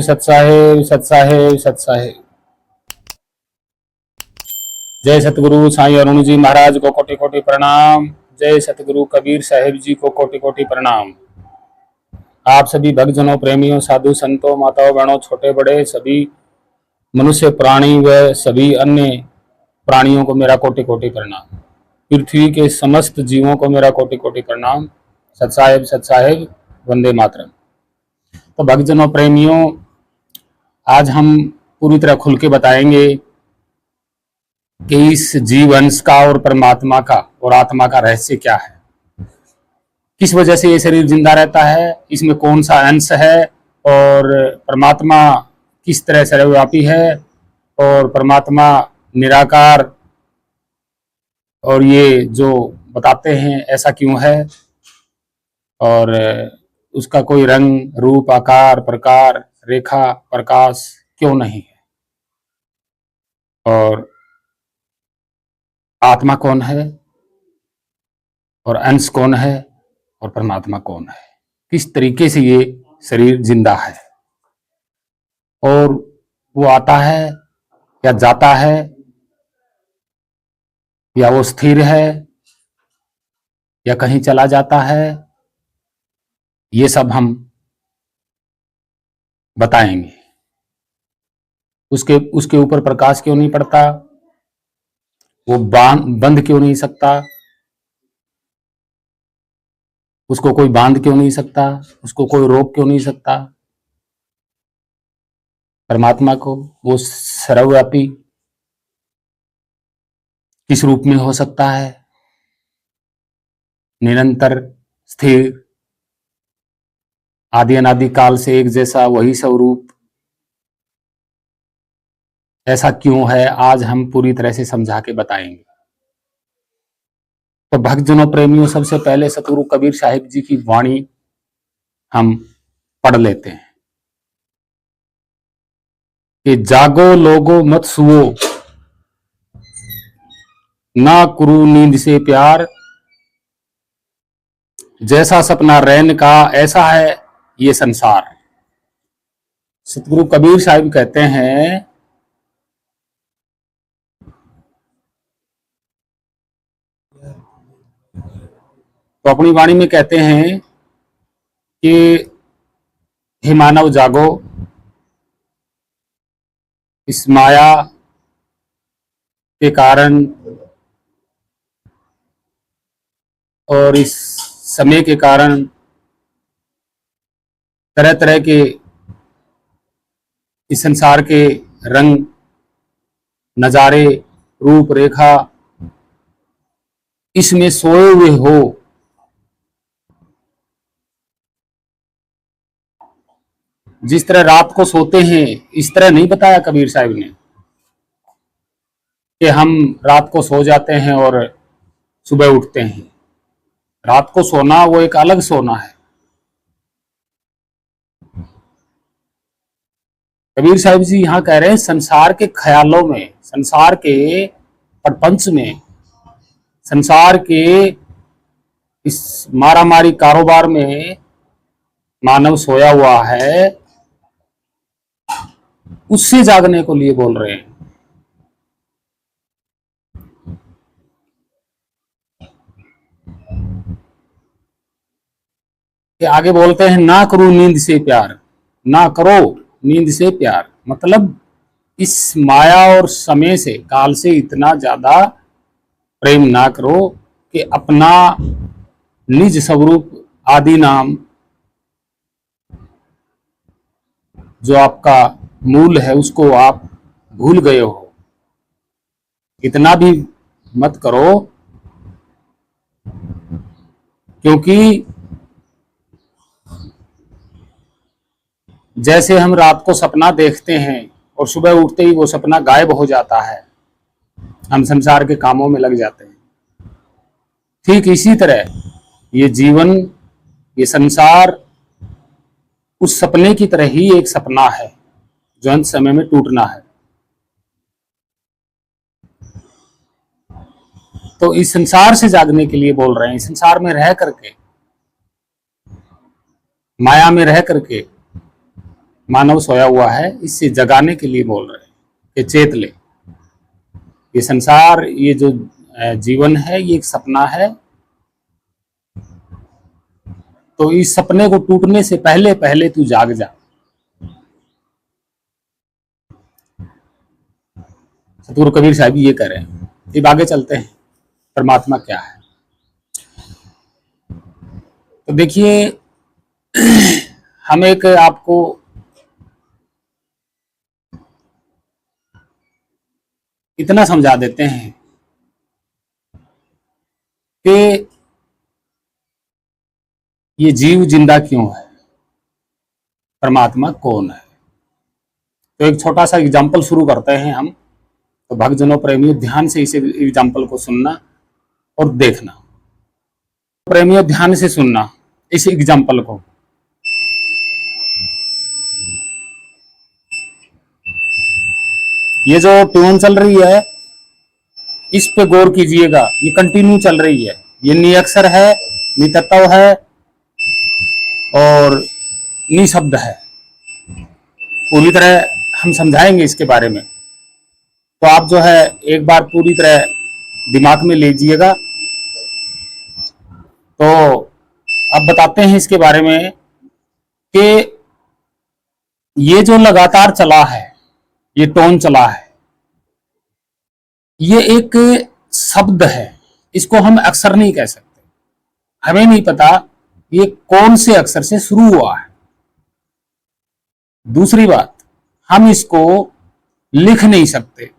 सत्साहेब सत्साहेब सत्साहेब। जय सतगुरु साईं अरुण जी महाराज को कोटि कोटि प्रणाम। जय सतगुरु कबीर साहिब जी को कोटि कोटि प्रणाम। आप सभी भक्तजनों, प्रेमियों, साधु संतों, माताओं, बहनों, छोटे बड़े सभी मनुष्य प्राणी व सभी अन्य प्राणियों को मेरा कोटि कोटि प्रणाम। पृथ्वी के समस्त जीवों को मेरा कोटि कोटि प्रणाम। सत्साहेब सत्साहेब, वंदे मातरम। तो भक्तजनों, प्रेमियों, आज हम पूरी तरह खुल के बताएंगे कि इस जीवंश का और परमात्मा का और आत्मा का रहस्य क्या है, किस वजह से ये शरीर जिंदा रहता है, इसमें कौन सा अंश है, और परमात्मा किस तरह सर्वव्यापी है, और परमात्मा निराकार और ये जो बताते हैं ऐसा क्यों है, और उसका कोई रंग रूप आकार प्रकार रेखा प्रकाश क्यों नहीं है, और आत्मा कौन है और अंश कौन है और परमात्मा कौन है, किस तरीके से ये शरीर जिंदा है, और वो आता है या जाता है, या वो स्थिर है या कहीं चला जाता है, ये सब हम बताएंगे। उसके ऊपर प्रकाश क्यों नहीं पड़ता, वो बंद क्यों नहीं सकता, उसको कोई बांध क्यों नहीं सकता, उसको कोई रोक क्यों नहीं सकता, परमात्मा को वो सर्वव्यापी किस रूप में हो सकता है, निरंतर स्थिर आदि अनादि काल से एक जैसा वही स्वरूप ऐसा क्यों है, आज हम पूरी तरह से समझा के बताएंगे। तो भक्तजनों, प्रेमियों, सबसे पहले सतगुरु कबीर साहिब जी की वाणी हम पढ़ लेते हैं कि जागो लोगो मत सुओ, ना करू नींद से प्यार, जैसा सपना रैन का ऐसा है ये संसार। सतगुरु कबीर साहिब कहते हैं तो अपनी वाणी में कहते हैं कि हे मानव जागो, इस माया के कारण और इस समय के कारण तरह तरह के इस संसार के रंग नजारे रूप रेखा इसमें सोए हुए हो। जिस तरह रात को सोते हैं इस तरह नहीं बताया कबीर साहब ने कि हम रात को सो जाते हैं और सुबह उठते हैं। रात को सोना वो एक अलग सोना है। कबीर साहिब जी यहां कह रहे हैं संसार के ख्यालों में, संसार के प्रपंच में, संसार के इस मारामारी कारोबार में मानव सोया हुआ है, उससे जागने को लिए बोल रहे हैं। कि आगे बोलते हैं ना करो नींद से प्यार, ना करो नींद से प्यार, मतलब इस माया और समय से काल से इतना ज्यादा प्रेम ना करो कि अपना निज स्वरूप आदि नाम जो आपका मूल है उसको आप भूल गए हो। इतना भी मत करो, क्योंकि जैसे हम रात को सपना देखते हैं और सुबह उठते ही वो सपना गायब हो जाता है, हम संसार के कामों में लग जाते हैं, ठीक इसी तरह ये जीवन, ये संसार उस सपने की तरह ही एक सपना है जो अंत समय में टूटना है। तो इस संसार से जागने के लिए बोल रहे हैं, इस संसार में रह करके, माया में रह करके मानव सोया हुआ है, इससे जगाने के लिए बोल रहे हैं कि चेत ले, ये संसार, ये जो जीवन है, ये एक सपना है। तो इस सपने को टूटने से पहले पहले तू जाग जा। सतगुरु कबीर साहब ये कह रहे हैं। अब आगे चलते हैं, परमात्मा क्या है। तो देखिए, हम एक आपको इतना समझा देते हैं कि ये जीव जिंदा क्यों है, परमात्मा कौन है। तो एक छोटा सा एग्जाम्पल शुरू करते हैं हम। तो भक्तजनों, प्रेमियों, ध्यान से इस एग्जाम्पल को सुनना और देखना। प्रेमियों, ध्यान से सुनना इस एग्जाम्पल को। ये जो ट्यून चल रही है, इस पे गौर कीजिएगा। ये कंटिन्यू चल रही है, ये निअक्षर है, नितत्व है और निशब्द है। पूरी तरह हम समझाएंगे इसके बारे में। तो आप जो है एक बार पूरी तरह दिमाग में लीजिएगा। तो अब बताते हैं इसके बारे में कि ये जो लगातार चला है, ये टोन चला है, ये एक शब्द है। इसको हम अक्षर नहीं कह सकते। हमें नहीं पता ये कौन से अक्षर से शुरू हुआ है। दूसरी बात, हम इसको लिख नहीं सकते।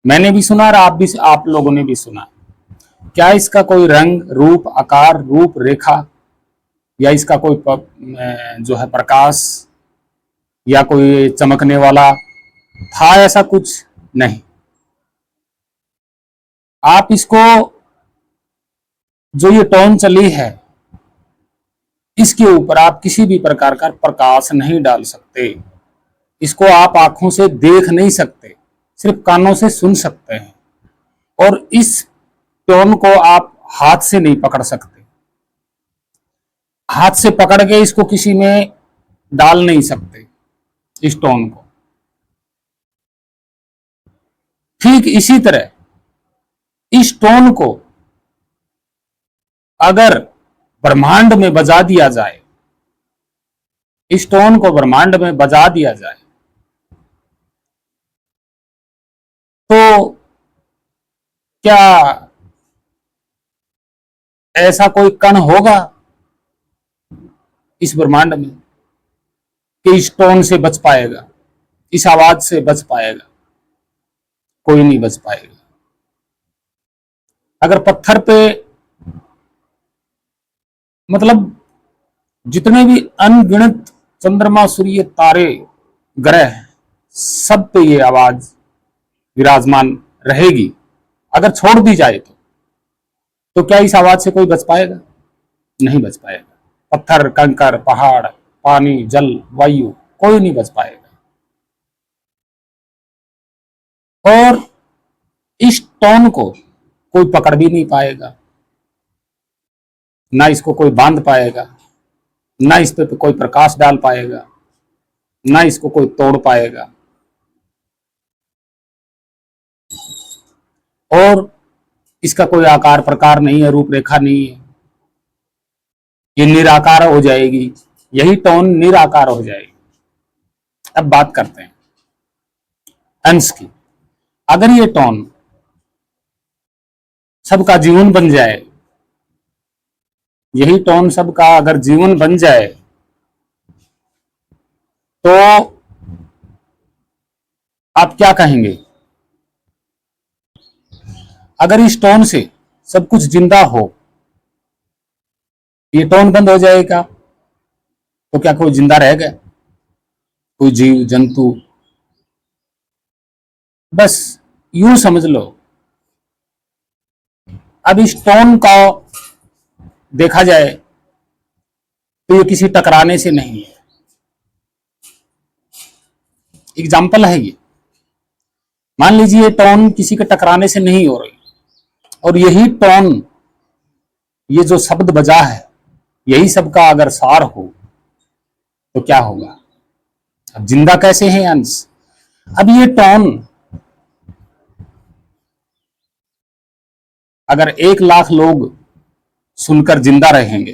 मैंने भी सुना और आप लोगों ने भी सुना। क्या इसका कोई रंग, रूप, आकार, रूप रेखा, या इसका कोई जो है प्रकाश, या कोई चमकने वाला था? ऐसा कुछ नहीं। आप इसको, जो ये टोन चली है, इसके ऊपर आप किसी भी प्रकार का प्रकाश नहीं डाल सकते। इसको आप आंखों से देख नहीं सकते, सिर्फ कानों से सुन सकते हैं। और इस टोन को आप हाथ से नहीं पकड़ सकते। हाथ से पकड़ के इसको किसी में डाल नहीं सकते, इस टोन को। ठीक इसी तरह इस टोन को अगर ब्रह्मांड में बजा दिया जाए, इस टोन को ब्रह्मांड में बजा दिया जाए, तो क्या ऐसा कोई कण होगा इस ब्रह्मांड में कि इस टोन से बच पाएगा, इस आवाज से बच पाएगा? कोई नहीं बच पाएगा। अगर पत्थर पे, मतलब जितने भी अनगिनत चंद्रमा, सूर्य, तारे, ग्रह, सब पे ये आवाज विराजमान रहेगी। अगर छोड़ दी जाए तो क्या इस आवाज से कोई बच पाएगा? नहीं बच पाएगा। पत्थर, कंकर, पहाड़, पानी, जल, वायु, कोई नहीं बच पाएगा। और इस टोन को कोई पकड़ भी नहीं पाएगा, ना इसको कोई बांध पाएगा, ना इस पे कोई प्रकाश डाल पाएगा, ना इसको कोई तोड़ पाएगा। और इसका कोई आकार प्रकार नहीं है, रूपरेखा नहीं है। ये निराकार हो जाएगी, यही टोन निराकार हो जाएगी। अब बात करते हैं अंश की। अगर ये टोन सबका जीवन बन जाए, यही टोन सबका अगर जीवन बन जाए, तो आप क्या कहेंगे? अगर इस टोन से सब कुछ जिंदा हो, ये टोन बंद हो जाएगा, तो क्या कोई जिंदा रह गया? कोई जीव जंतु? बस यूं समझ लो। अब इस टोन का देखा जाए तो ये किसी टकराने से नहीं है। एग्जाम्पल है ये। मान लीजिए ये टोन किसी के टकराने से नहीं हो रही, और यही टोन, ये जो शब्द बजा है, यही सबका अगर सार हो, तो क्या होगा? अब जिंदा कैसे हैं अंश? अब ये टोन अगर 1 लाख लोग सुनकर जिंदा रहेंगे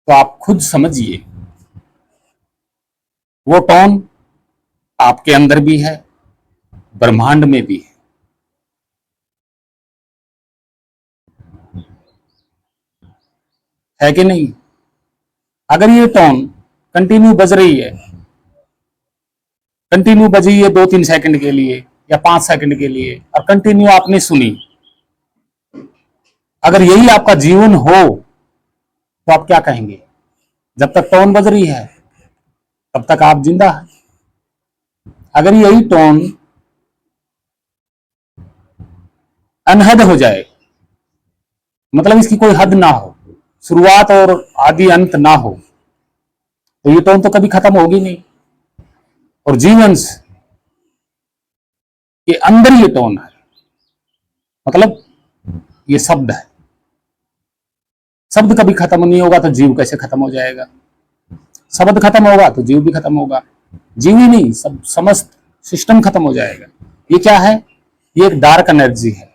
तो आप खुद समझिए वो टोन आपके अंदर भी है, ब्रह्मांड में भी है कि नहीं? अगर ये टोन कंटिन्यू बज रही है, कंटिन्यू बजी है 2-3 सेकंड के लिए या 5 सेकंड के लिए, और कंटिन्यू आपने सुनी, अगर यही आपका जीवन हो तो आप क्या कहेंगे? जब तक टोन बज रही है तब तक आप जिंदा हैं। अगर यही टोन अनहद हो जाए, मतलब इसकी कोई हद ना हो, शुरुआत और आदि अंत ना हो, तो ये टोन तो कभी खत्म होगी नहीं। और जीवन के अंदर ये टोन है, मतलब ये शब्द है। शब्द कभी खत्म नहीं होगा तो जीव कैसे खत्म हो जाएगा? शब्द खत्म होगा तो जीव भी खत्म होगा। जीव ही नहीं, सब समस्त सिस्टम खत्म हो जाएगा। ये क्या है? ये एक डार्क एनर्जी है।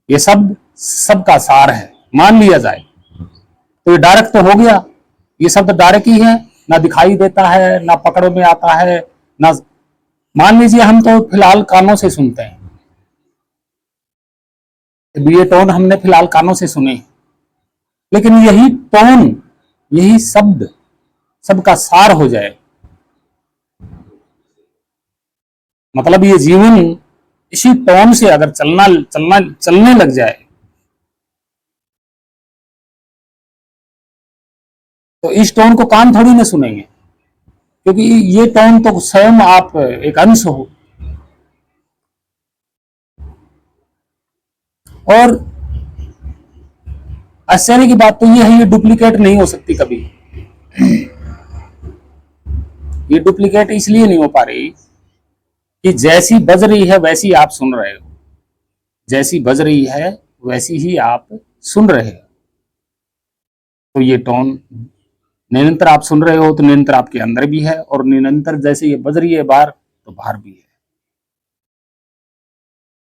ये शब्द सबका सार है, मान लिया जाए तो ये डार्क तो हो गया। ये शब्द डार्क ही है, ना दिखाई देता है, ना पकड़ में आता है, ना। मान लीजिए हम तो फिलहाल कानों से सुनते हैं, ये टोन हमने फिलहाल कानों से सुने, लेकिन यही टोन, यही शब्द सबका सार हो जाए, मतलब ये जीवन इसी टोन से अगर चलने लग जाए तो इस टोन को कान थोड़ी ना सुनेंगे, क्योंकि ये टोन तो स्वयं आप एक अंश हो। और आश्चर्य की बात तो ये है, ये डुप्लीकेट नहीं हो सकती कभी। ये डुप्लीकेट इसलिए नहीं हो पा रही कि जैसी बज रही है वैसी आप सुन रहे हो, जैसी बज रही है वैसी ही आप सुन रहे हो। तो ये टोन निरंतर आप सुन रहे हो तो निरंतर आपके अंदर भी है, और निरंतर जैसे ये बज रही है बाहर तो बाहर भी है।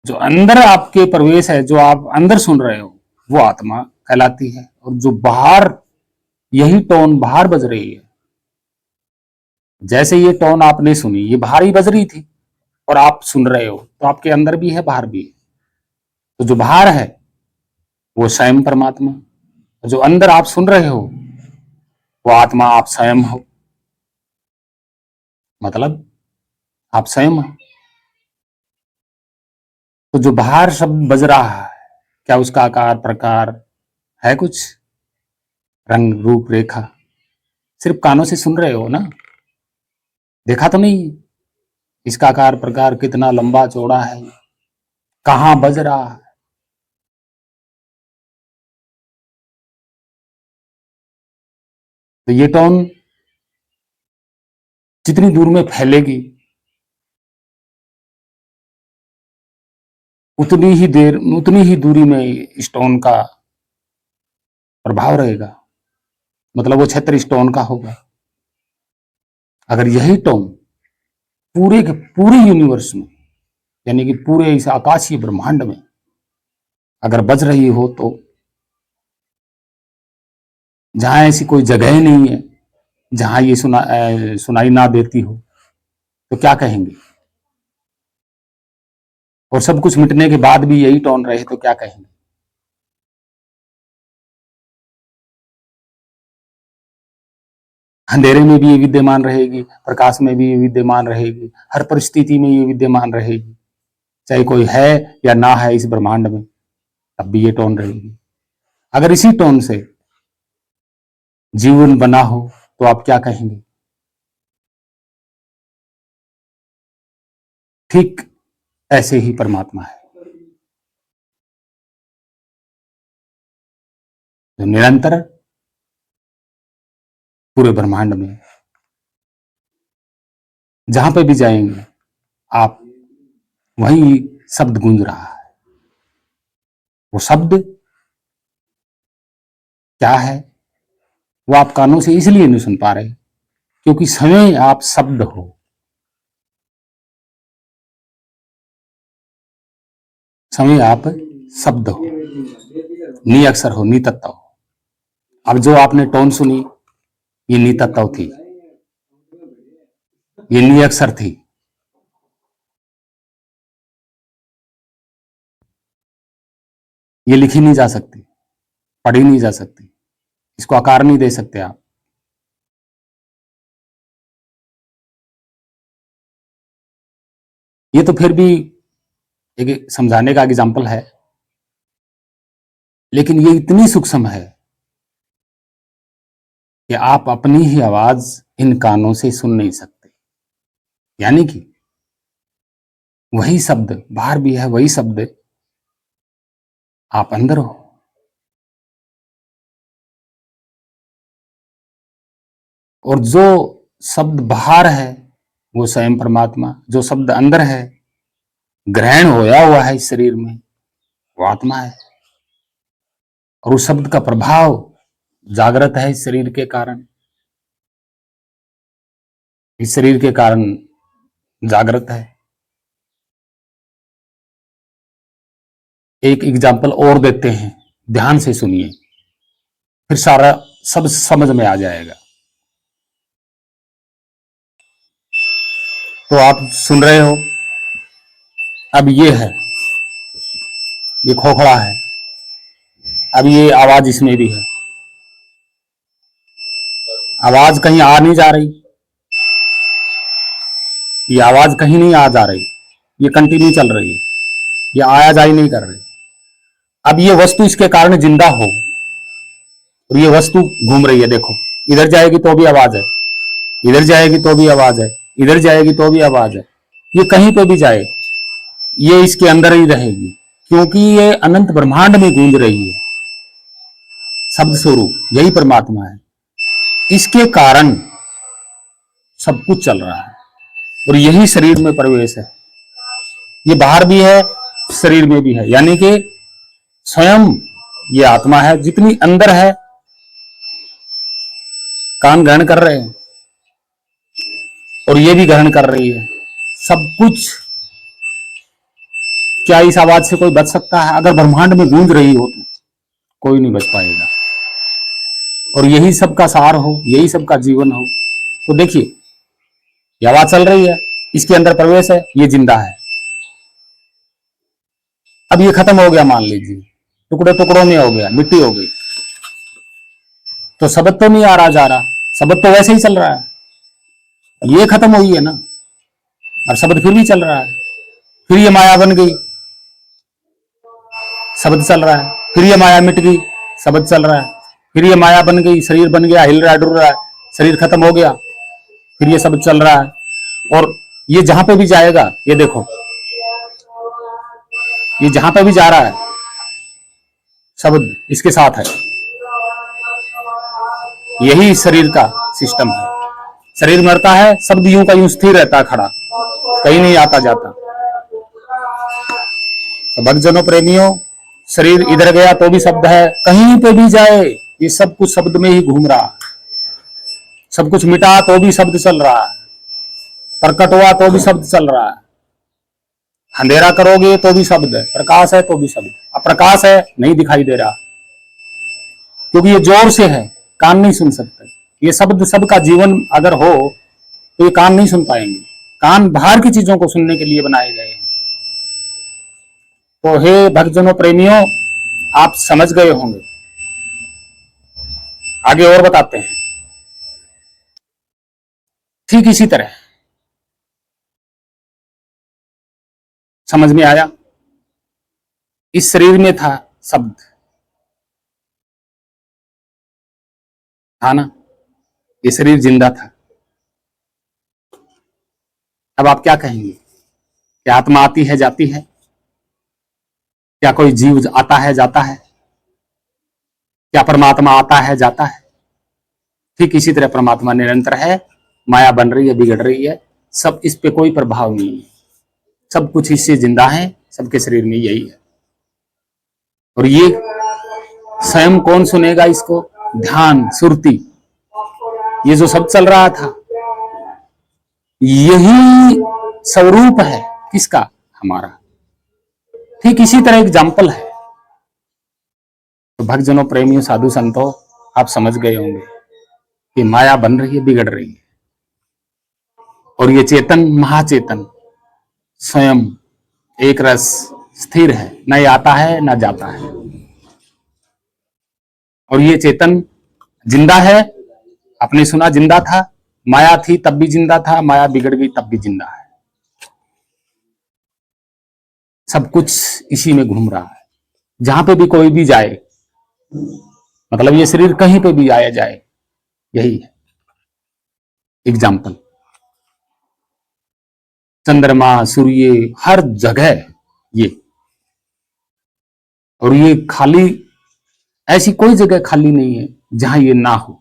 जो अंदर आपके प्रवेश है, जो आप अंदर सुन रहे हो, वो आत्मा कहलाती है। और जो बाहर, यही टोन बाहर बज रही है, जैसे ये टोन आपने सुनी, ये बाहर ही बज रही थी और आप सुन रहे हो, तो आपके अंदर भी है, बाहर भी है। तो जो बाहर है वो स्वयं परमात्मा, जो अंदर आप सुन रहे हो वो आत्मा आप स्वयं हो, मतलब आप स्वयं हो। तो जो बाहर शब्द बज रहा है, क्या उसका आकार प्रकार है कुछ? रंग रूप रेखा? सिर्फ कानों से सुन रहे हो ना, देखा तो नहीं इसका आकार प्रकार कितना लंबा चौड़ा है, कहां बज रहा है। तो ये टोन जितनी दूर में फैलेगी उतनी ही दूरी में इस टोन का प्रभाव रहेगा, मतलब वो क्षेत्र इस टोन का होगा। अगर यही टोन पूरे के पूरे यूनिवर्स में, यानी कि पूरे इस आकाशीय ब्रह्मांड में अगर बज रही हो, तो जहां ऐसी कोई जगह नहीं है जहां ये सुनाई ना देती हो, तो क्या कहेंगे? और सब कुछ मिटने के बाद भी यही टोन रहे तो क्या कहेंगे? अंधेरे में भी ये विद्यमान रहेगी, प्रकाश में भी ये विद्यमान रहेगी, हर परिस्थिति में ये विद्यमान रहेगी, चाहे कोई है या ना है इस ब्रह्मांड में, तब भी ये टोन रहेगी। अगर इसी टोन से जीवन बना हो तो आप क्या कहेंगे? ठीक ऐसे ही परमात्मा है, जो निरंतर पूरे ब्रह्मांड में जहां पे भी जाएंगे आप वही शब्द गूंज रहा है। वो शब्द क्या है वो आप कानों से इसलिए नहीं सुन पा रहे क्योंकि स्वयं आप शब्द हो। स्वयं आप शब्द हो, नी अक्षर हो, नी तत्व हो। अब जो आपने टोन सुनी ये नी तत्व थी, ये नी अक्षर थी। ये लिखी नहीं जा सकती, पढ़ी नहीं जा सकती, इसको आकार नहीं दे सकते आप। ये तो फिर भी एक समझाने का एग्जाम्पल है, लेकिन ये इतनी सूक्ष्म है कि आप अपनी ही आवाज इन कानों से सुन नहीं सकते। यानी कि वही शब्द बाहर भी है, वही शब्द आप अंदर हो। और जो शब्द बाहर है वो स्वयं परमात्मा, जो शब्द अंदर है ग्रहण होया हुआ है इस शरीर में, वो आत्मा है। और उस शब्द का प्रभाव जागृत है इस शरीर के कारण, इस शरीर के कारण जागृत है। एक एग्जाम्पल और देते हैं, ध्यान से सुनिए, फिर सारा सब समझ में आ जाएगा। तो आप सुन रहे हो, अब ये है, ये खोखला है, अब ये आवाज इसमें भी है। आवाज कहीं आ नहीं जा रही, ये आवाज कहीं नहीं आ जा रही, ये कंटिन्यू चल रही है, ये आया जा ही नहीं कर रही। अब ये वस्तु इसके कारण जिंदा हो, और ये वस्तु घूम रही है। देखो, इधर जाएगी तो भी आवाज है, इधर जाएगी तो भी आवाज है, इधर जाएगी तो भी आवाज है। ये कहीं पे भी जाए ये इसके अंदर ही रहेगी, क्योंकि ये अनंत ब्रह्मांड में गूंज रही है। शब्द स्वरूप यही परमात्मा है, इसके कारण सब कुछ चल रहा है। और यही शरीर में प्रवेश है, ये बाहर भी है, शरीर में भी है। यानी कि स्वयं ये आत्मा है, जितनी अंदर है कान ग्रहण कर रहे हैं और ये भी ग्रहण कर रही है सब कुछ। क्या इस आवाज से कोई बच सकता है? अगर ब्रह्मांड में गूंज रही हो तो कोई नहीं बच पाएगा। और यही सबका सार हो, यही सबका जीवन हो। तो देखिए, ये आवाज चल रही है, इसके अंदर प्रवेश है, ये जिंदा है। अब ये खत्म हो गया, मान लीजिए टुकड़े टुकड़ों में हो गया, मिट्टी हो गई, तो शब्द तो नहीं आ रहा जा रहा, शब्द तो वैसे ही चल रहा है। ये खत्म हुई है ना, और शब्द फिर भी चल रहा है। फिर ये माया बन गई, शब्द चल रहा है। फिर ये माया मिट गई, शब्द चल रहा है। फिर ये माया बन गई, शरीर बन गया, हिल रहा है, डुल रहा है, शरीर खत्म हो गया, फिर ये शब्द चल रहा है। और ये जहां पे भी जाएगा, ये देखो, ये जहां पे भी जा रहा है शब्द इसके साथ है। यही शरीर का सिस्टम है। शरीर मरता है, शब्द यूं का यूं स्थिर रहता है, खड़ा, कहीं नहीं आता जाता। तो भक्तजनों, प्रेमियों, शरीर इधर गया तो भी शब्द है, कहीं पे भी जाए ये सब कुछ शब्द में ही घूम रहा है। सब कुछ मिटा तो भी शब्द चल रहा है, प्रकट हुआ तो भी शब्द चल रहा है, अंधेरा करोगे तो भी शब्द है, प्रकाश है तो भी शब्द। अब प्रकाश है, नहीं दिखाई दे रहा, क्योंकि ये जोर से है, कान नहीं सुन सकते। ये शब्द सबका जीवन अगर हो तो ये कान नहीं सुन पाएंगे। कान बाहर की चीजों को सुनने के लिए बनाए गए हैं। तो हे भक्तजनों, प्रेमियों, आप समझ गए होंगे। आगे और बताते हैं। ठीक इसी तरह समझ में आया, इस शरीर में था शब्द, था ना, ये शरीर जिंदा था। अब आप क्या कहेंगे? क्या आत्मा आती है जाती है? क्या कोई जीव आता है जाता है? क्या परमात्मा आता है जाता है? ठीक इसी तरह परमात्मा निरंतर है, माया बन रही है, बिगड़ रही है, सब इस पे कोई प्रभाव नहीं है। सब कुछ इससे जिंदा है, सबके शरीर में यही है। और ये स्वयं कौन सुनेगा इसको? ध्यान, सुरती, ये जो सब चल रहा था यही स्वरूप है किसका? हमारा। ठीक इसी तरह एग्जाम्पल है। तो भक्तजनों, प्रेमियों, साधु संतों, आप समझ गए होंगे कि माया बन रही है, बिगड़ रही है, और ये चेतन, महाचेतन स्वयं एक रस स्थिर है, न ये आता है न जाता है। और ये चेतन जिंदा है। आपने सुना जिंदा था, माया थी तब भी जिंदा था, माया बिगड़ गई तब भी जिंदा है। सब कुछ इसी में घूम रहा है। जहां पे भी कोई भी जाए, मतलब ये शरीर कहीं पे भी आया जाए, यही है एग्जाम्पल। चंद्रमा, सूर्य, हर जगह ये। और ये खाली, ऐसी कोई जगह खाली नहीं है जहां ये ना हो।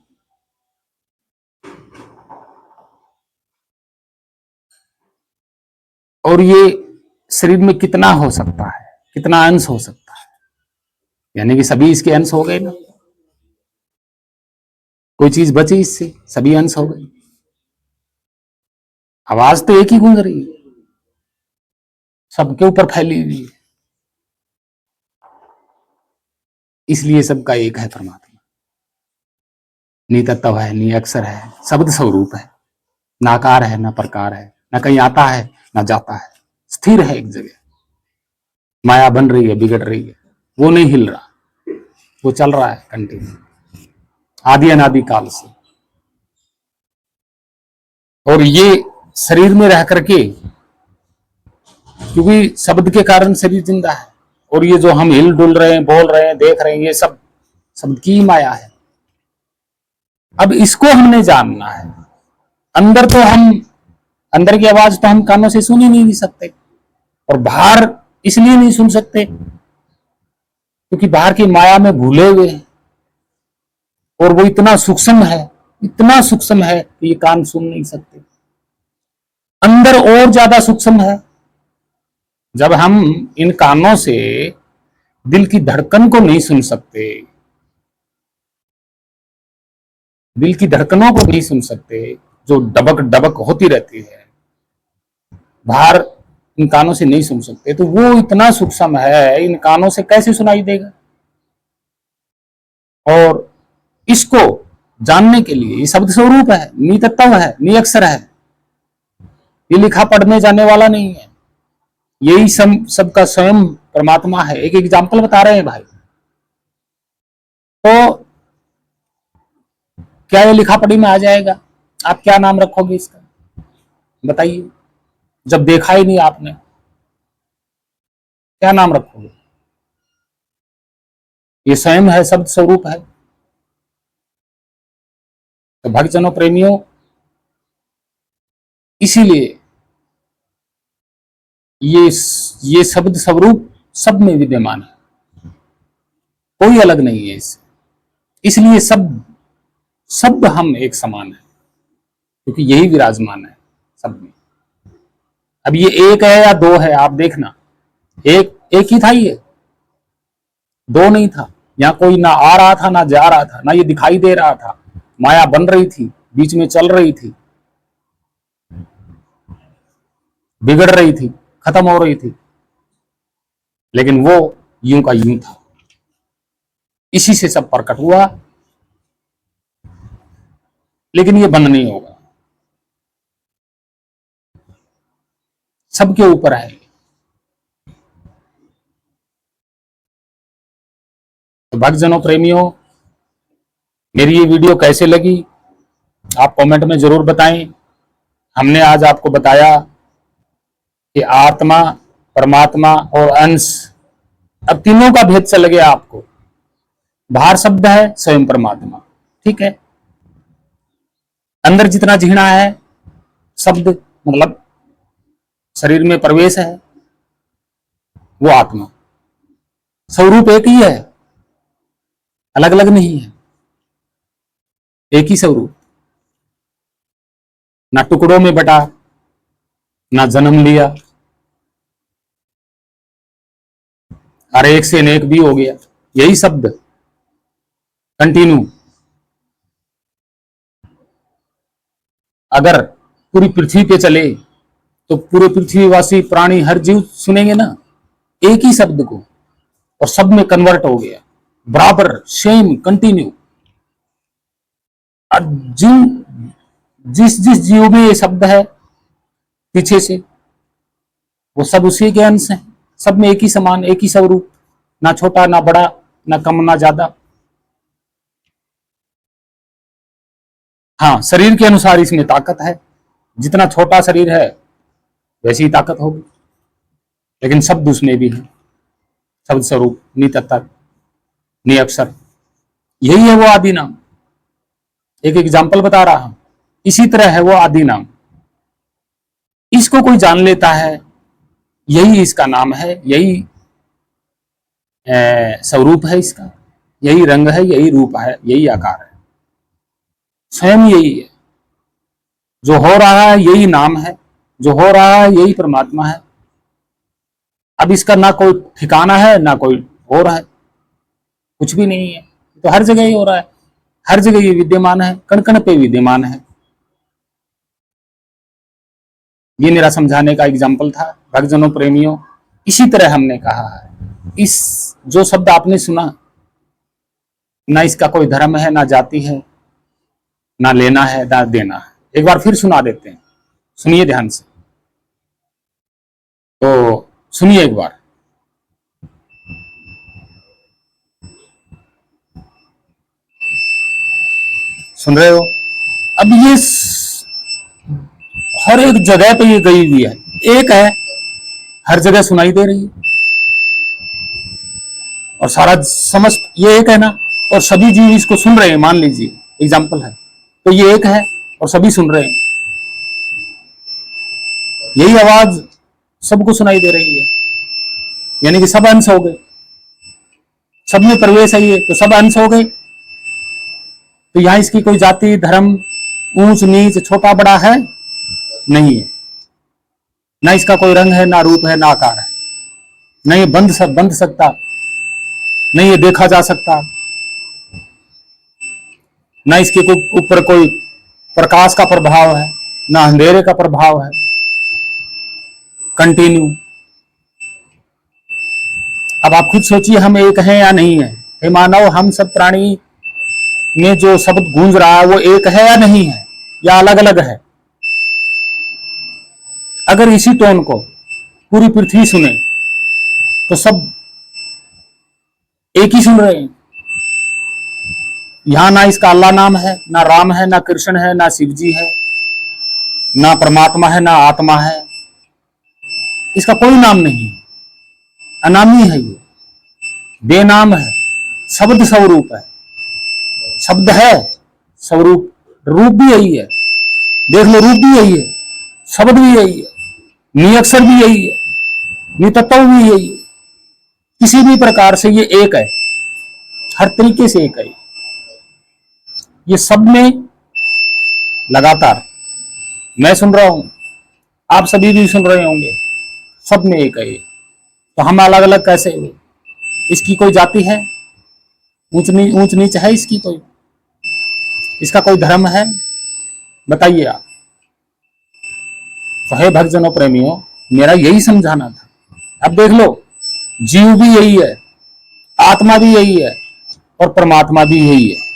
और ये शरीर में कितना हो सकता है, कितना अंश हो सकता है, यानी कि सभी इसके अंश हो गए ना। कोई चीज बची इससे, सभी अंश हो गए। आवाज तो एक ही गूंज रही है, सबके ऊपर फैली हुई है। इसलिए सबका एक है परमात्मा। नी तत्व है, नी अक्षर है, शब्द स्वरूप है, ना आकार है, ना प्रकार है, ना कहीं आता है ना जाता है, स्थिर है एक जगह। माया बन रही है, बिगड़ रही है, वो नहीं हिल रहा, वो चल रहा है कंटिन्यू, आदि अनादि काल से। और ये शरीर में रह करके, क्योंकि शब्द के कारण शरीर जिंदा है, और ये जो हम हिल डुल रहे हैं, बोल रहे हैं, देख रहे हैं, ये सब शब्द की माया है। अब इसको हमने जानना है। अंदर तो हम, अंदर की आवाज तो हम कानों से सुन ही नहीं सकते, और बाहर इसलिए नहीं सुन सकते क्योंकि बाहर की माया में भूले हुए हैं, और वो इतना सूक्ष्म है, इतना सूक्ष्म है कि ये कान सुन नहीं सकते। अंदर और ज्यादा सूक्ष्म है। जब हम इन कानों से दिल की धड़कन को नहीं सुन सकते, दिल की धड़कनों को नहीं सुन सकते, जो डबक डबक होती रहती है, बाहर इन कानों से नहीं सुन सकते, तो वो इतना सूक्ष्म है, इन कानों से कैसे सुनाई देगा? और इसको जानने के लिए ये शब्द स्वरूप है, नी तत्व है, नी अक्षर है, ये लिखा पढ़ने जाने वाला नहीं है, यही सबका स्वयं परमात्मा है। एक एग्जाम्पल बता रहे हैं भाई। तो क्या ये लिखा पढ़ी में आ जाएगा? आप क्या नाम रखोगे इसका, बताइए? जब देखा ही नहीं आपने, क्या नाम रखोगे? ये स्वयं है, शब्द स्वरूप है। तो भक्तजनों, प्रेमियों, इसीलिए ये शब्द स्वरूप सब में विद्यमान है, कोई अलग नहीं है इससे। इसलिए सब शब्द हम एक समान है, क्योंकि यही विराजमान है सब में। अब ये एक है या दो है, आप देखना, एक ही था, ये दो नहीं था। यहाँ कोई ना आ रहा था ना जा रहा था, ना ये दिखाई दे रहा था। माया बन रही थी, बीच में चल रही थी, बिगड़ रही थी, खत्म हो रही थी, लेकिन वो यूं का यूं था। इसी से सब प्रकट हुआ, लेकिन ये बंद नहीं होगा, सबके ऊपर है। तो भक्तजनों, प्रेमियों, मेरी ये वीडियो कैसे लगी आप कमेंट में जरूर बताएं। हमने आज आपको बताया कि आत्मा, परमात्मा और अंश, अब तीनों का भेद चल गया आपको। बाहर शब्द है, स्वयं परमात्मा, ठीक है। अंदर जितना झीणा है शब्द, मतलब शरीर में प्रवेश है, वो आत्मा। स्वरूप एक ही है, अलग अलग नहीं है, एक ही स्वरूप। ना टुकड़ों में बटा, ना जन्म लिया, और एक से अनेक भी हो गया। यही शब्द कंटिन्यू। अगर पूरी पृथ्वी पे चले तो पूरे पृथ्वीवासी प्राणी हर जीव सुनेंगे ना एक ही शब्द को, और सब में कन्वर्ट हो गया, बराबर सेम कंटिन्यू। जीव जिस जिस जीव में ये शब्द है पीछे से, वो सब उसी के अंश हैं, सब में एक ही समान, एक ही स्वरूप, ना छोटा ना बड़ा, ना कम ना ज्यादा। हाँ, शरीर के अनुसार इसमें ताकत है, जितना छोटा शरीर है वैसी ही ताकत होगी, लेकिन शब्द उसमें भी है, शब्द स्वरूप, नितत्तर, निअक्षर, यही है वो आदि नाम। एक एग्जाम्पल बता रहा हूं, इसी तरह है वो आदि नाम। इसको कोई जान लेता है, यही इसका नाम है, यही स्वरूप है इसका, यही रंग है, यही रूप है, यही आकार है, स्वयं यही है। जो हो रहा है यही नाम है, जो हो रहा है यही परमात्मा है। अब इसका ना कोई ठिकाना है ना कोई हो रहा है, कुछ भी नहीं है, तो हर जगह ही हो रहा है, हर जगह ये विद्यमान है, कण कण पे विद्यमान है। ये मेरा समझाने का एग्जाम्पल था भक्तजनों, प्रेमियों। इसी तरह हमने कहा है, इस जो शब्द आपने सुना, ना इसका कोई धर्म है, ना जाति है, ना लेना है ना देना है। एक बार फिर सुना देते हैं, सुनिए ध्यान से। तो सुनिए एक बार, सुन रहे हो? अब ये हर एक जगह पे ये गई हुई है, एक है, हर जगह सुनाई दे रही है, और सारा समस्त ये एक है ना, और सभी जीव इसको सुन रहे हैं। मान लीजिए एग्जाम्पल है, तो ये एक है और सभी सुन रहे हैं, यही आवाज सबको सुनाई दे रही है, यानी कि सब अंश हो गए, सब में प्रवेश है ये, तो सब अंश हो गए। तो यहां इसकी कोई जाति धर्म, ऊंच नीच, छोटा बड़ा है नहीं है, ना इसका कोई रंग है, ना रूप है, ना आकार है, न ये बंध सकता, नहीं ये देखा जा सकता, ना इसके ऊपर कोई प्रकाश का प्रभाव है, ना अंधेरे का प्रभाव है, कंटिन्यू। अब आप खुद सोचिए, हम एक हैं या नहीं है? हे मानव, हम सब प्राणी में जो शब्द गूंज रहा है वो एक है या नहीं है, या अलग अलग है? अगर इसी टोन को पूरी पृथ्वी सुने तो सब एक ही सुन रहे हैं। यहां ना इसका अल्लाह नाम है, ना राम है, ना कृष्ण है, ना शिव जी है, ना परमात्मा है, ना आत्मा है, इसका कोई नाम नहीं है, अनामी है, ये बेनाम है, शब्द स्वरूप है, शब्द है स्वरूप, रूप भी यही है, देख लो, रूप भी यही है, शब्द भी यही है, निअक्षर भी यही है, नितत्व भी यही है, किसी भी प्रकार से ये एक है, हर तरीके से एक है। ये सब में लगातार मैं सुन रहा हूं, आप सभी भी सुन रहे होंगे, सब में एक है ये। तो हम अलग अलग कैसे हुए? इसकी कोई जाति है, ऊंच नीच है इसकी कोई? इसका कोई धर्म है? बताइए आप। तो हे भक्तजनों, प्रेमियों, मेरा यही समझाना था। अब देख लो, जीव भी यही है, आत्मा भी यही है, और परमात्मा भी यही है।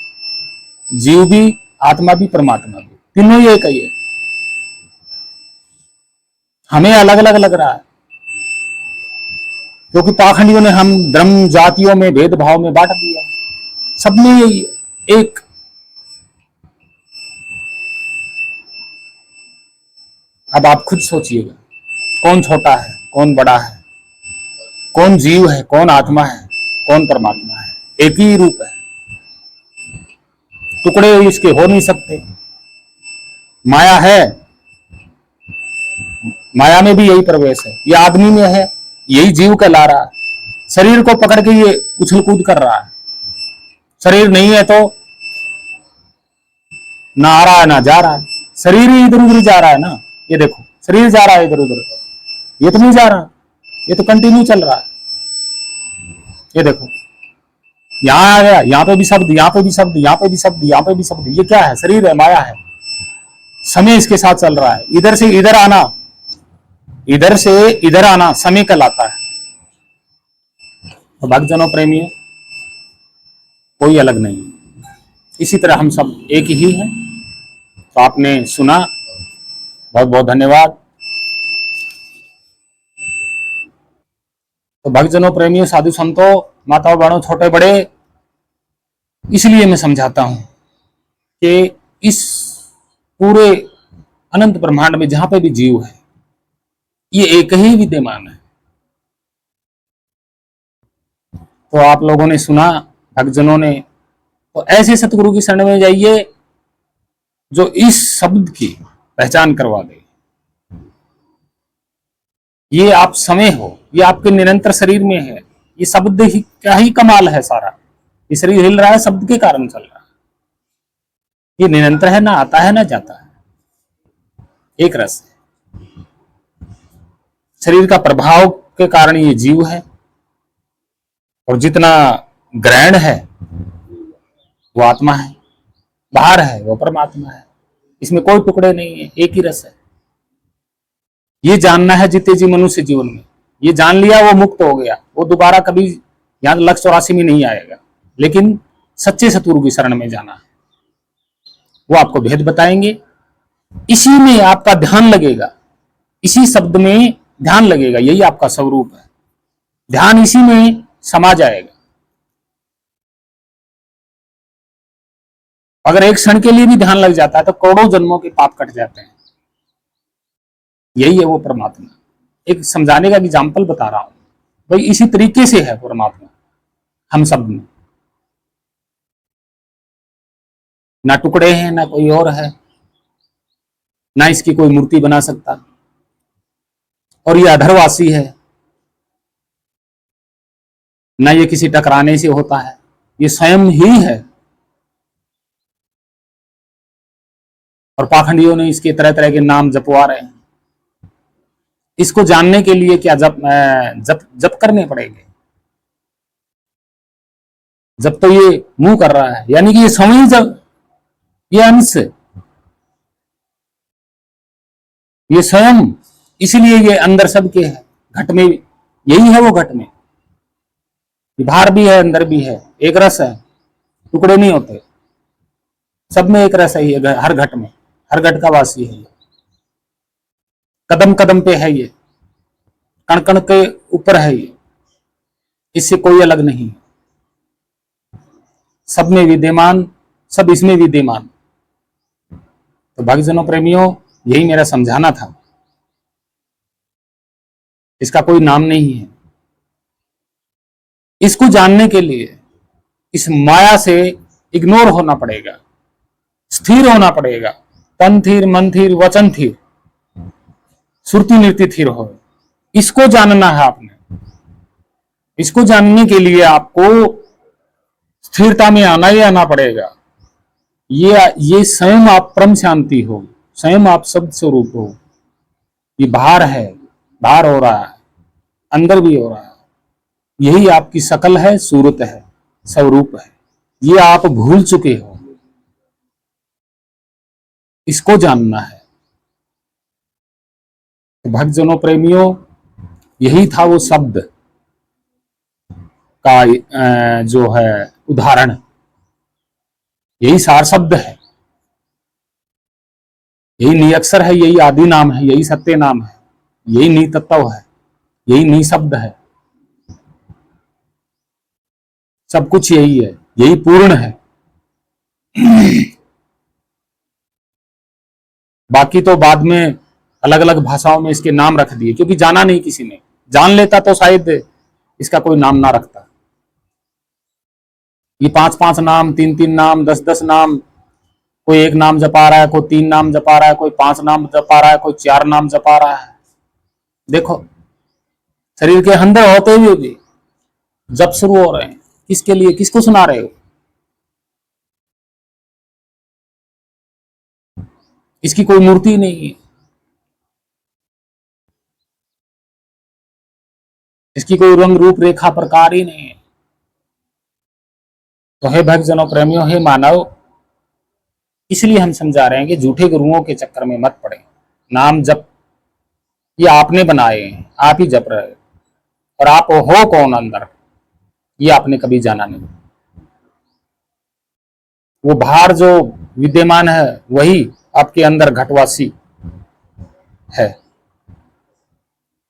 जीव भी, आत्मा भी, परमात्मा भी, तीनों ही एक है। हमें अलग अलग लग रहा है क्योंकि पाखंडियों ने हम धर्म जातियों में भेदभाव में बांट दिया। सब में यही एक। अब आप खुद सोचिएगा, कौन छोटा है, कौन बड़ा है, कौन जीव है, कौन आत्मा है, कौन परमात्मा है? एक ही रूप है, टुकड़े इसके हो नहीं सकते। माया है, माया में भी यही प्रवेश है, ये आदमी में है, यही जीव कहला रहा है। शरीर को पकड़ के ये उछल कूद कर रहा है, शरीर नहीं है तो ना आ रहा है ना जा रहा है, शरीर ही इधर उधर जा रहा है ना। ये देखो, शरीर जा रहा है इधर उधर, ये तो नहीं जा रहा, ये तो कंटिन्यू चल रहा है। ये देखो, यहां आ गया, यहां पे भी शब्द, यहां पे भी शब्द, यहां पे भी शब्द, यहां पे भी शब्द। ये क्या है? शरीर है, माया है। समय इसके साथ चल रहा है। इधर से इधर आना, इधर से इधर आना समय कहलाता है। तो भक्तजनों प्रेमियों, कोई अलग नहीं, इसी तरह हम सब एक ही हैं। तो आपने सुना, बहुत बहुत धन्यवाद। तो भक्तजनों प्रेमियों, साधु संतों, माताओं बहनों, छोटे बड़े, इसलिए मैं समझाता हूं कि इस पूरे अनंत ब्रह्मांड में जहां पे भी जीव है, ये एक ही विद्यमान है। तो आप लोगों ने सुना, भक्तजनों ने, तो ऐसे सतगुरु की शरण में जाइए जो इस शब्द की पहचान करवा दे। ये आप समय हो, ये आपके निरंतर शरीर में है। ये शब्द ही क्या ही कमाल है सारा। ये शरीर हिल रहा है, शब्द के कारण चल रहा है। ये निरंतर है, ना आता है ना जाता है, एक रस है। शरीर का प्रभाव के कारण ये जीव है, और जितना ग्रहण है वो आत्मा है, बाहर है वो परमात्मा है। इसमें कोई टुकड़े नहीं है, एक ही रस है। ये जानना है जीते जी मनुष्य जीवन में। ये जान लिया, वो मुक्त हो गया, वो दोबारा कभी यहाँ 184 में नहीं आएगा। लेकिन सच्चे सतगुरु की शरण में जाना है, वो आपको भेद बताएंगे। इसी में आपका ध्यान लगेगा, इसी शब्द में ध्यान लगेगा, यही आपका स्वरूप है। ध्यान इसी में समा जाएगा। अगर एक क्षण के लिए भी ध्यान लग जाता है तो करोड़ों जन्मों के पाप कट जाते हैं। यही है वो परमात्मा। एक समझाने का एग्जाम्पल बता रहा हूं भाई, इसी तरीके से है परमात्मा हम सब में। ना टुकड़े हैं, ना कोई और है, ना इसकी कोई मूर्ति बना सकता। और ये अधरवासी है, ना ये किसी टकराने से होता है, ये स्वयं ही है। और पाखंडियों ने इसके तरह तरह के नाम जपवा रहे हैं। इसको जानने के लिए क्या जप जप जप करने पड़ेंगे। जब तो ये मुंह कर रहा है, यानी कि ये स्वयं जब, ये अंश, ये स्वयं, इसलिए ये अंदर सबके है। घट में यही है, वो घट में बाहर भी है, अंदर भी है, एक रस है, टुकड़े नहीं होते। सब में एक रस है, ये हर घट में, हर घट का वासी है। कदम कदम पे है, ये कण कण के ऊपर है, ये इससे कोई अलग नहीं। सब में विद्यमान, सब इसमें विद्यमान। तो भक्तजनों प्रेमियों, यही मेरा समझाना था। इसका कोई नाम नहीं है। इसको जानने के लिए इस माया से इग्नोर होना पड़ेगा, स्थिर होना पड़ेगा। तन थीर, मन थीर, वचन थीर, सुरती नृत्य थीर हो। इसको जानना है आपने। इसको जानने के लिए आपको स्थिरता में आना ही आना पड़ेगा। ये स्वयं आप परम शांति हो, स्वयं आप शब्द स्वरूप हो। ये बाहर है, बाहर हो रहा है, अंदर भी हो रहा है। यही आपकी शकल है, सूरत है, स्वरूप है। ये आप भूल चुके हो, इसको जानना है। तो भक्तजनों प्रेमियों, यही था वो शब्द का जो है उदाहरण। यही सार शब्द है, यही निअक्षर है, यही आदि नाम है, यही सत्य नाम है, यही नितत्व है, यही निशब्द है। सब कुछ यही है, यही पूर्ण है। बाकी तो बाद में अलग अलग भाषाओं में इसके नाम रख दिए, क्योंकि जाना नहीं किसी ने। जान लेता तो शायद इसका कोई नाम ना रखता। ये 5-5 नाम, 3-3 नाम, 10-10 नाम, कोई एक नाम जपा रहा है, कोई 3 नाम जपा रहा है, कोई 5 नाम जपा रहा है, कोई 4 नाम जपा रहा है। देखो, शरीर के अंदर होते हुए भी जप शुरू हो रहे हैं। किसके लिए, किसको सुना रहे हो? इसकी कोई मूर्ति नहीं है, इसकी कोई रंग रूप रेखा प्रकार ही नहीं है। तो हे भक्तजनों प्रेमियों, हे मानव, इसलिए हम समझा रहे हैं कि झूठे गुरुओं के चक्कर में मत पड़े। नाम जप ये आपने बनाए हैं, आप ही जप रहे हो, और आप हो कौन अंदर ये आपने कभी जाना नहीं। वो बाहर जो विद्यमान है वही आपके अंदर घटवासी है।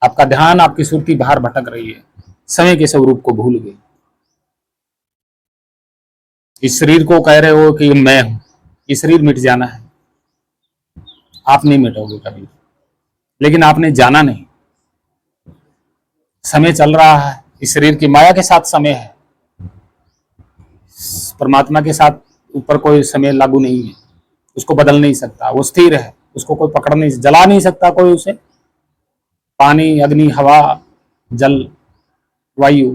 आपका ध्यान, आपकी सुरती बाहर भटक रही है, समय के स्वरूप को भूल गई। इस शरीर को कह रहे हो कि मैं हूं, ये शरीर मिट जाना है, आप नहीं मिटोगे कभी, लेकिन आपने जाना नहीं। समय चल रहा है, इस शरीर की माया के साथ समय है, परमात्मा के साथ ऊपर कोई समय लागू नहीं है, उसको बदल नहीं सकता, वो स्थिर है, उसको कोई पकड़ नहीं, जला नहीं सकता कोई उसे। पानी, अग्नि, हवा, जल, वायु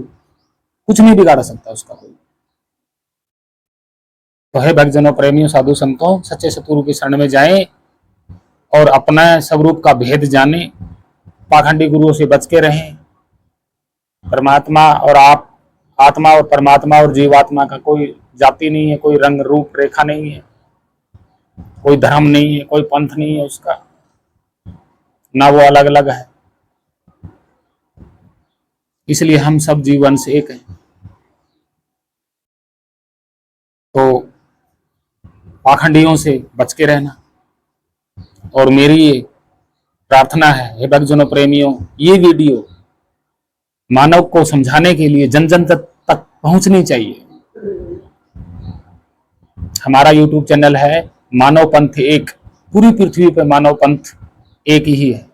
कुछ नहीं बिगाड़ सकता उसका कोई। तो है भक्तजनों, प्रेमियों, साधु संतों, सच्चे सतगुरु की शरण में जाएं और अपना स्वरूप का भेद जाने, पाखंडी गुरुओं से बच के रहें। परमात्मा और आप, आत्मा और परमात्मा और जीवात्मा का कोई जाति नहीं है, कोई रंग रूप रेखा नहीं है, कोई धर्म नहीं है, कोई पंथ नहीं है उसका, ना वो अलग अलग है। इसलिए हम सब जीवन से एक हैं। तो पाखंडियों से बच के रहना। और मेरी ये प्रार्थना है, हे भक्तजनों, प्रेमियों, ये वीडियो मानव को समझाने के लिए जन जन तक पहुंचनी चाहिए। हमारा YouTube चैनल है मानव पंथ एक। पूरी पृथ्वी पर मानव पंथ एक ही है,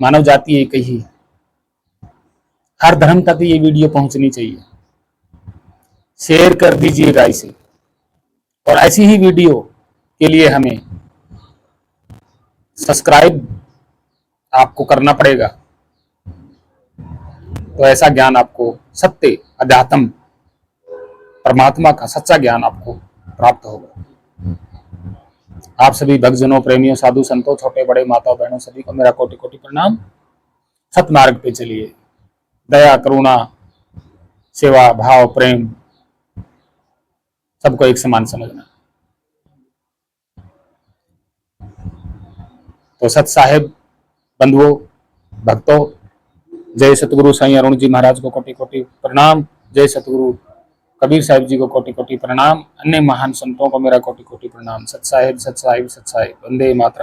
मानव जाति एक ही है। हर धर्म तक ये वीडियो पहुंचनी चाहिए। शेयर कर दीजिएगा इसे, और ऐसी ही वीडियो के लिए हमें सब्सक्राइब आपको करना पड़ेगा। तो ऐसा ज्ञान आपको, सत्य, अध्यात्म, परमात्मा का सच्चा ज्ञान आपको प्राप्त होगा। आप सभी भक्तजनों, प्रेमियों, साधु संतों, छोटे बड़े, माताओं बहनों, सभी को मेरा कोटि कोटि प्रणाम। सतमार्ग पे चलिए, दया, करुणा, सेवा, भाव, प्रेम सबको एक समान समझना। तो सत साहेब, बंधुओं, भक्तों, जय सतगुरु साईं अरुण जी महाराज को कोटि कोटि प्रणाम। जय सतगुरु कबीर साहिब जी को कोटि कोटि प्रणाम। अन्य महान संतों को मेरा कोटि कोटि प्रणाम। सत साहिब, सत साहिब, सत साहिब। वंदे मातरम।